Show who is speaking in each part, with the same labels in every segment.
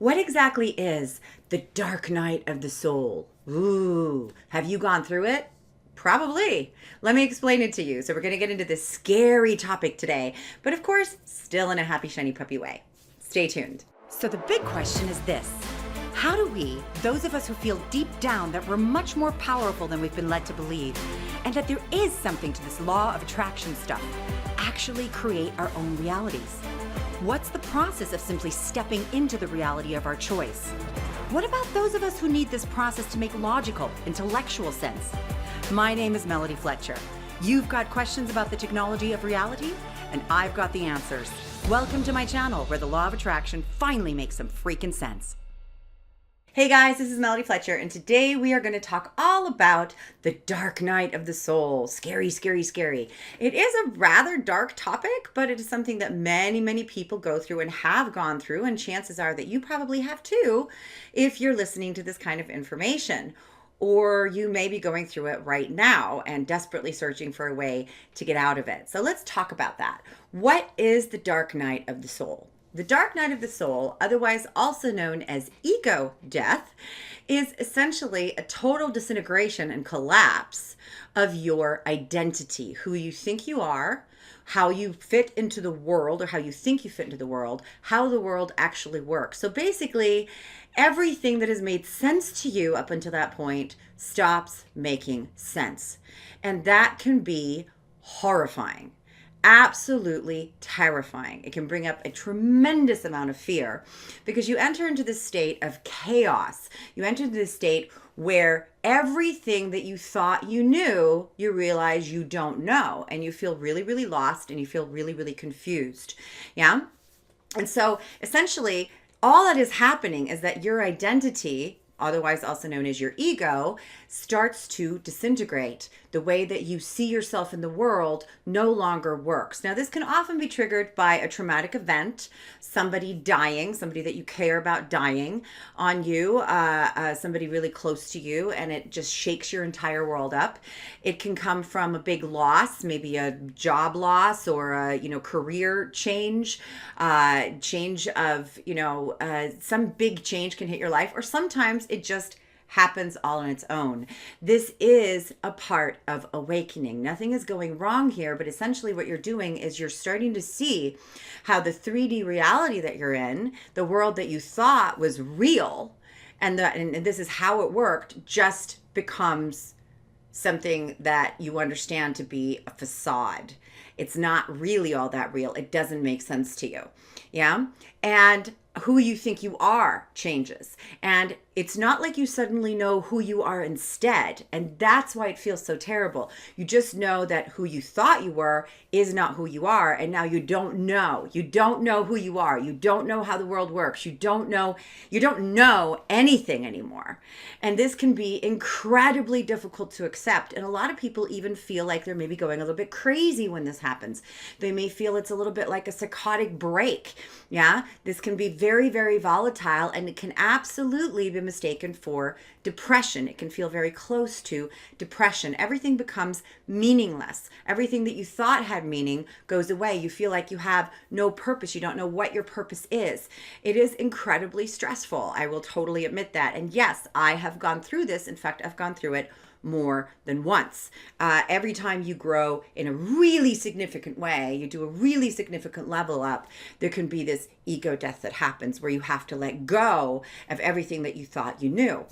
Speaker 1: What exactly is the dark night of the soul? Ooh, have you gone through it? Probably. Let me explain it to you. So, we're going to get into this scary topic today, but of course, still in a happy, shiny puppy way. Stay tuned. So, the big question is this: how do we, those of us who feel deep down that we're much more powerful than we've been led to believe, and that there is something to this law of attraction stuff, actually create our own realities? What's the process of simply stepping into the reality of our choice? What about those of us who need this process to make logical, intellectual sense? My name is Melody Fletcher. You've got questions about the technology of reality, and I've got the answers. Welcome to my channel, where the law of attraction finally makes some freaking sense. Hey guys, this is Melody Fletcher, and today we are going to talk all about the dark night of the soul. Scary, scary, scary. It is a rather dark topic, but it is something that many people go through and have gone through, and chances are that you probably have too if you're listening to this kind of information. Or you may be going through it right now and desperately searching for a way to get out of it. So let's talk about that. What is the dark night of the soul? The dark night of the soul, otherwise also known as ego death, is essentially a total disintegration and collapse of your identity, who you think you are, how you fit into the world, or how you think you fit into the world, how the world actually works. So basically, everything that has made sense to you up until that point stops making sense. And that can be horrifying. Absolutely terrifying. It can bring up a tremendous amount of fear because you enter into this state of chaos. You enter into this state where everything that you thought you knew, you realize you don't know, and you feel really lost, and you feel really confused. Yeah. And so essentially, all that is happening is that your identity, otherwise also known as your ego, starts to disintegrate. The way that you see yourself in the world no longer works. Now, this can often be triggered by a traumatic event, somebody dying, somebody that you care about dying on you, somebody really close to you, and it just shakes your entire world up. It can come from a big loss, maybe a job loss or a career change, change of some big change can hit your life, or sometimes it just happens all on its own. This is a part of awakening. Nothing is going wrong here, but essentially what you're doing is you're starting to see how the 3D reality that you're in, the world that you thought was real, and this is how it worked, just becomes something that you understand to be a facade. It's not really all that real. It doesn't make sense to you. Yeah. And who you think you are changes. And it's not like you suddenly know who you are instead. And that's why it feels so terrible. You just know that who you thought you were is not who you are. And now you don't know. You don't know who you are. You don't know how the world works. You don't know anything anymore. And this can be incredibly difficult to accept. And a lot of people even feel like they're maybe going a little bit crazy when this happens. They may feel it's a little bit like a psychotic break. Yeah. This can be very volatile, and it can absolutely be mistaken for depression. It can feel very close to depression. Everything becomes meaningless. Everything that you thought had meaning goes away. You feel like you have no purpose. You don't know what your purpose is. It is incredibly stressful. I will totally admit that. And yes, I have gone through this. In fact, I've gone through it more than once. Every time you grow in a really significant way, you do a really significant level up, there can be this ego death that happens where you have to let go of everything that you thought you knew.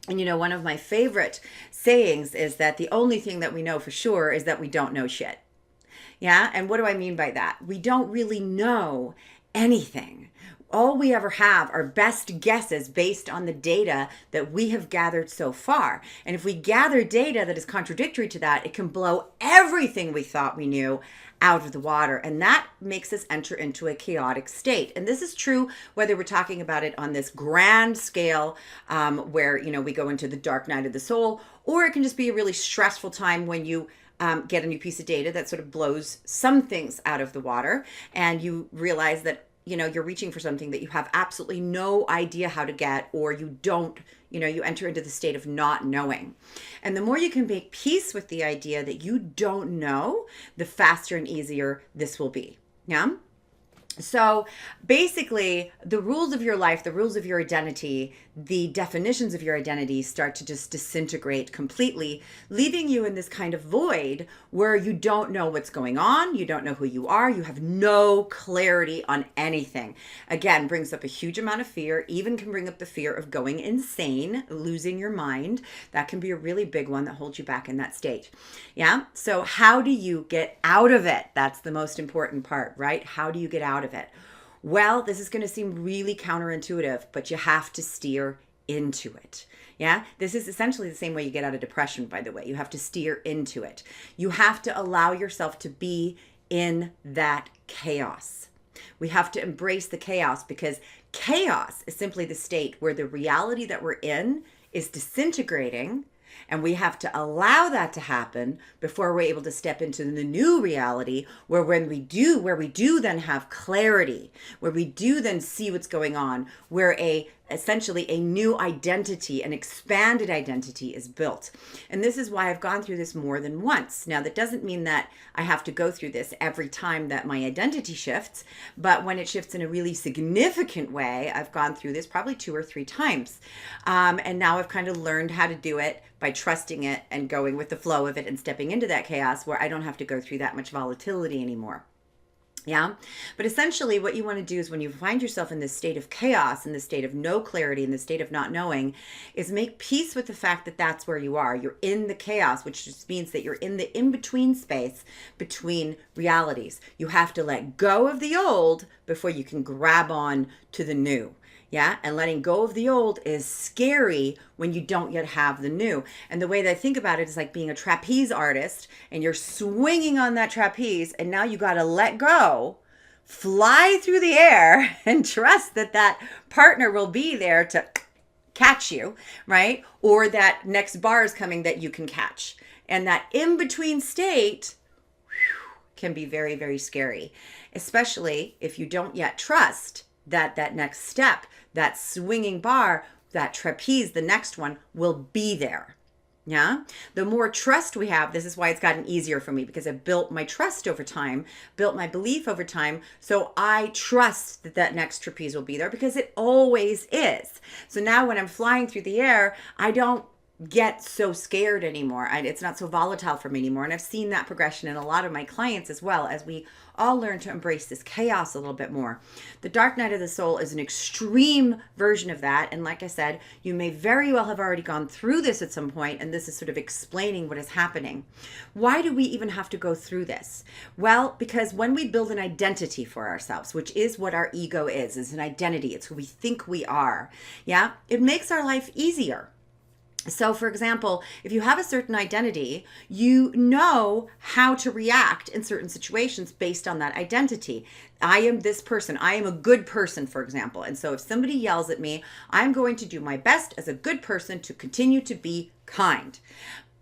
Speaker 1: And one of my favorite sayings is that the only thing that we know for sure is that we don't know shit. Yeah. And what do I mean by that? We don't really know anything. All we ever have are best guesses based on the data that we have gathered so far. And if we gather data that is contradictory to that, it can blow everything we thought we knew out of the water. And that makes us enter into a chaotic state. And this is true whether we're talking about it on this grand scale where, we go into the dark night of the soul, or it can just be a really stressful time when you get a new piece of data that sort of blows some things out of the water, and you realize that you're reaching for something that you have absolutely no idea how to get, or you don't, you enter into the state of not knowing. And the more you can make peace with the idea that you don't know, the faster and easier this will be. Yeah. So basically, the rules of your life, the rules of your identity, the definitions of your identity start to just disintegrate completely, leaving you in this kind of void where you don't know what's going on, you don't know who you are, you have no clarity on anything. Again, brings up a huge amount of fear, even can bring up the fear of going insane, losing your mind. That can be a really big one that holds you back in that state. Yeah. So how do you get out of it? That's the most important part, right? How do you get out of it? Well, this is going to seem really counterintuitive, but you have to steer into it. Yeah, this is essentially the same way you get out of depression, by the way. You have to steer into it. You have to allow yourself to be in that chaos. We have to embrace the chaos, because chaos is simply the state where the reality that we're in is disintegrating. And we have to allow that to happen before we're able to step into the new reality where we do then have clarity, where we do then see what's going on, where essentially a new identity, an expanded identity is built. And this is why I've gone through this more than once. Now, that doesn't mean that I have to go through this every time that my identity shifts, but when it shifts in a really significant way, I've gone through this probably 2 or 3 times. And now I've kind of learned how to do it by trusting it and going with the flow of it and stepping into that chaos where I don't have to go through that much volatility anymore. Yeah. But essentially what you want to do is when you find yourself in this state of chaos, in this state of no clarity, in this state of not knowing, is make peace with the fact that that's where you are. You're in the chaos, which just means that you're in the in-between space between realities. You have to let go of the old before you can grab on to the new. Yeah. And letting go of the old is scary when you don't yet have the new. And the way that I think about it is like being a trapeze artist and you're swinging on that trapeze and now you got to let go, fly through the air and trust that that partner will be there to catch you, right? Or that next bar is coming that you can catch. And that in-between state can be very, very scary, especially if you don't yet trust that next step, that swinging bar, that trapeze, the next one will be there. Yeah. The more trust we have, this is why it's gotten easier for me, because I've built my trust over time, built my belief over time. So I trust that that next trapeze will be there because it always is. So now when I'm flying through the air, I don't get so scared anymore. It's not so volatile for me anymore. And I've seen that progression in a lot of my clients as well, as we all learn to embrace this chaos a little bit more. The dark night of the soul is an extreme version of that. And like I said, you may very well have already gone through this at some point, and this is sort of explaining what is happening. Why do we even have to go through this? Well, because when we build an identity for ourselves, which is what our ego is an identity. It's who we think we are. Yeah. It makes our life easier. So, for example, if you have a certain identity, you know how to react in certain situations based on that identity. I am this person. I am a good person, for example. And so if somebody yells at me, I'm going to do my best as a good person to continue to be kind.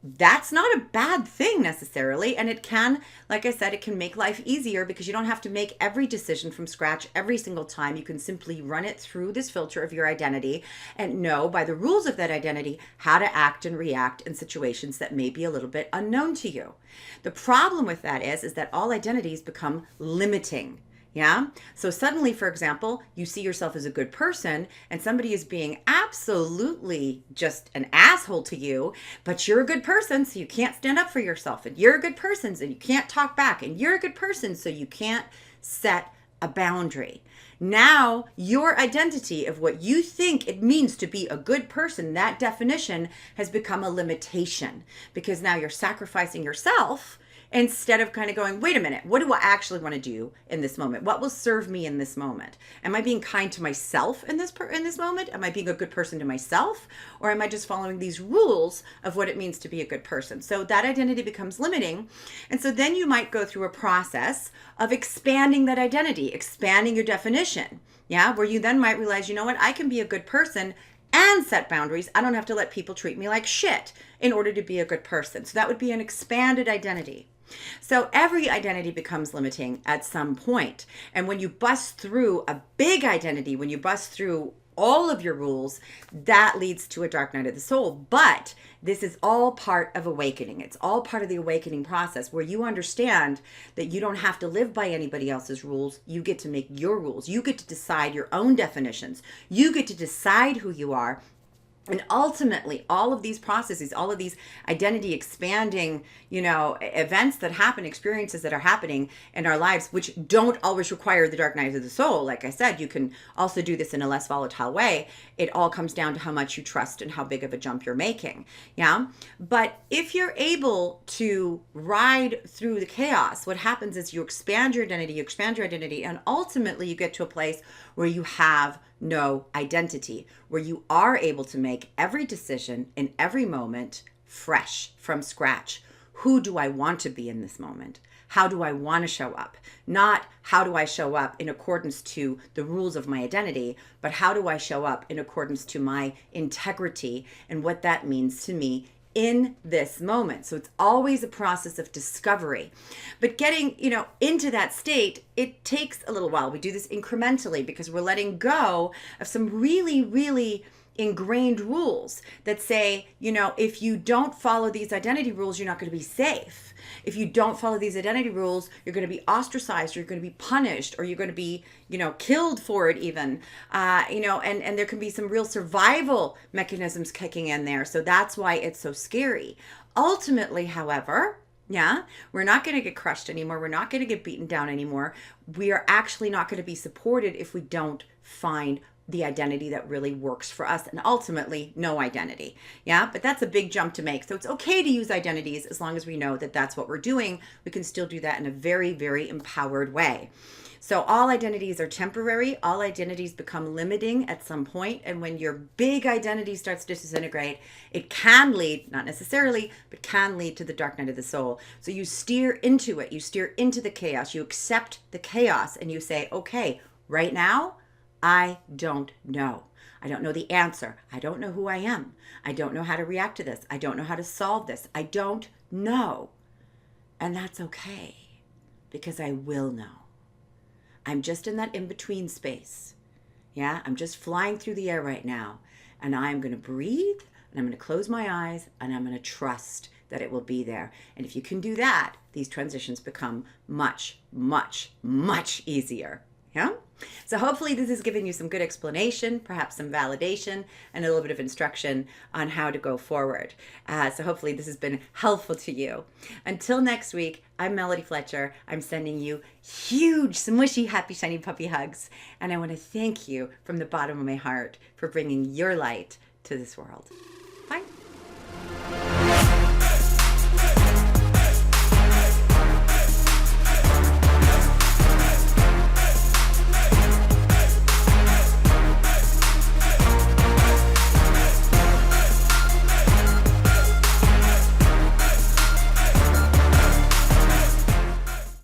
Speaker 1: That's not a bad thing necessarily. And it can, like I said, it can make life easier because you don't have to make every decision from scratch every single time. You can simply run it through this filter of your identity and know by the rules of that identity how to act and react in situations that may be a little bit unknown to you. The problem with that is that all identities become limiting. Yeah. So suddenly, for example, you see yourself as a good person and somebody is being absolutely just an asshole to you, but you're a good person, so you can't stand up for yourself. And you're a good person, so you can't talk back. And you're a good person, so you can't set a boundary. Now, your identity of what you think it means to be a good person, that definition has become a limitation because now you're sacrificing yourself instead of kind of going, wait a minute, what do I actually want to do in this moment? What will serve me in this moment? Am I being kind to myself in this moment? Am I being a good person to myself? Or am I just following these rules of what it means to be a good person? So that identity becomes limiting. And so then you might go through a process of expanding that identity, expanding your definition. Yeah, where you then might realize, you know what, I can be a good person and set boundaries. I don't have to let people treat me like shit in order to be a good person. So that would be an expanded identity. So every identity becomes limiting at some point. And when you bust through a big identity, when you bust through all of your rules, that leads to a dark night of the soul. But this is all part of awakening. It's all part of the awakening process where you understand that you don't have to live by anybody else's rules. You get to make your rules. You get to decide your own definitions. You get to decide who you are. And ultimately, all of these processes, all of these identity expanding, events that happen, experiences that are happening in our lives, which don't always require the dark night of the soul. Like I said, you can also do this in a less volatile way. It all comes down to how much you trust and how big of a jump you're making. Yeah. But if you're able to ride through the chaos, what happens is you expand your identity, and ultimately you get to a place where you have no identity, where you are able to make every decision in every moment fresh from scratch. Who do I want to be in this moment? How do I want to show up? Not how do I show up in accordance to the rules of my identity, but how do I show up in accordance to my integrity and what that means to me in this moment. So it's always a process of discovery. But getting, into that state, it takes a little while. We do this incrementally because we're letting go of some really, really ingrained rules that say, if you don't follow these identity rules, you're not going to be safe. If you don't follow these identity rules, you're going to be ostracized, or you're going to be punished, or you're going to be, killed for it even, and there can be some real survival mechanisms kicking in there. So that's why it's so scary. Ultimately, however, we're not going to get crushed anymore. We're not going to get beaten down anymore. We are actually not going to be supported if we don't find the identity that really works for us, and ultimately no identity. But that's a big jump to make. So it's okay to use identities as long as we know that that's what we're doing. We can still do that in a very, very empowered way. So all identities are temporary. All identities become limiting at some point. And when your big identity starts to disintegrate, it can lead, not necessarily, but can lead to the dark night of the soul. So you steer into it. You steer into the chaos. You accept the chaos and you say, okay, right now, I don't know. I don't know the answer. I don't know who I am. I don't know how to react to this. I don't know how to solve this. I don't know. And that's okay, because I will know. I'm just in that in-between space. I'm just flying through the air right now. And I'm going to breathe, and I'm going to close my eyes, and I'm going to trust that it will be there. And if you can do that, these transitions become much, much, much easier. So hopefully this has given you some good explanation, perhaps some validation, and a little bit of instruction on how to go forward. So hopefully this has been helpful to you. Until next week, I'm Melody Fletcher. I'm sending you huge, smushy, happy, shiny puppy hugs. And I want to thank you from the bottom of my heart for bringing your light to this world. Bye.